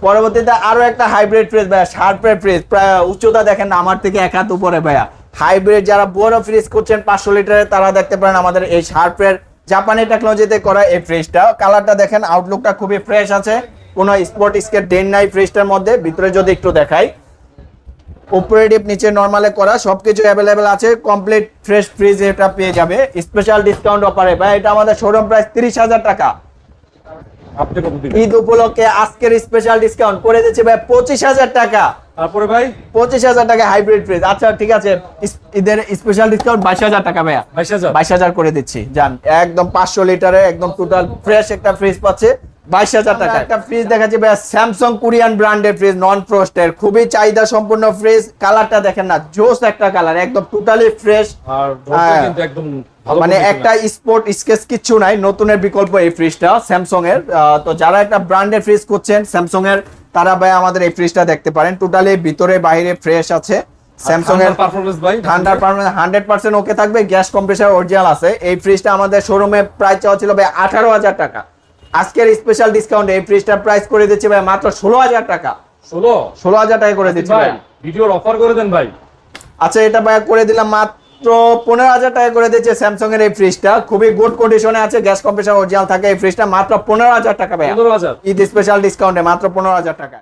পরবর্তীতে আরো একটা হাইব্রিড ফ্রিজ ভাইয়া, শার্পের ফ্রিজ, প্রায় উচ্চতা দেখেন না আমার থেকে 1 হাত উপরে ভাইয়া। হাইব্রিড যারা বড় ফ্রিজ করছেন 500 লিটারের, তারা দেখতে পারেন আমাদের এই শার্পের জাপানি টেকনোলজিতে করা এই ফ্রিজটা। কালারটা দেখেন, আউটলুকটা খুবই ফ্রেশ আছে, কোনো স্পট স্কেট ডেন নাই ফ্রিজটার মধ্যে। ভিতরে যদি একটু দেখাই, উপরে ডিপ নিচে নরমালে করা, সবকিছু অ্যাভেলেবেল আছে। কমপ্লিট ফ্রেশ ফ্রিজ এটা পেয়ে যাবে স্পেশাল ডিসকাউন্ট অফারে ভাই। এটা আমাদের শোরুম প্রাইস 30,000 টাকা। ঈদ উপলক্ষে আজকের স্পেশাল ডিসকাউন্ট করে দিচ্ছি ভাই 25,000 টাকা। তারপরে ভাই 25,000 টাকা হাইব্রিড ফ্রিজ। আচ্ছা ঠিক আছে, ঈদের স্পেশাল ডিসকাউন্ট 22,000 টাকা ভাইয়া। 22,000 করে দিচ্ছি জান। একদম 500 লিটারে একদম টোটাল ফ্রেশ একটা ফ্রিজ পাচ্ছে 22,000 টাকা। একটা ফ্রিজ দেখাচ্ছি ভাইয়া, স্যামসাং কোরিয়ান ব্র্যান্ডের ফ্রিজ, নন ফ্রস্টের, খুবই চাহিদা সম্পন্ন ফ্রিজ। কালারটা দেখেন না, জোস একটা কালার, একদম টোটালি ফ্রেশ। আর কিন্তু একদম মানে একটা স্পোর্ট স্কেচ কিচ্ছু নাই, নতুনের বিকল্প এই ফ্রিজটা স্যামসাং এর। তো যারা একটা ব্র্যান্ডের ফ্রিজ করছেন স্যামসাং এর, তারা ভাই আমাদের এই ফ্রিজটা দেখতে পারেন। টোটালি ভিতরে বাইরে ফ্রেশ আছে। স্যামসাং এর পারফরম্যান্স ভাই ঠান্ডার পারফরম্যান্স 100% ওকে থাকবে। গ্যাস কম্প্রেসার অরিজিনাল আছে। এই ফ্রিজটা আমাদের শোরুমে প্রাইস চাওয়া ছিল ভাই 18,000 টাকা। আজকের স্পেশাল ডিসকাউন্ট এই ফ্রিজটার প্রাইস করে দিচ্ছি ভাই মাত্র 16,000 টাকা। 16,000 টাকা করে দিচ্ছি ভাই। ভিডিওর অফার করে দেন ভাই। আচ্ছা এটা ভাই করে দিলাম মাত্র 15,000 টাকা করে দিচ্ছে স্যামসাং এর এই ফ্রিজটা। খুবই গুড কন্ডিশনে আছে, গ্যাস কম্প্রেসার অরিজিনাল থাকে। এই ফ্রিজটা মাত্র 15,000 টাকা ভাই। ঈদ স্পেশাল ডিসকাউন্টে মাত্র 15,000 টাকা।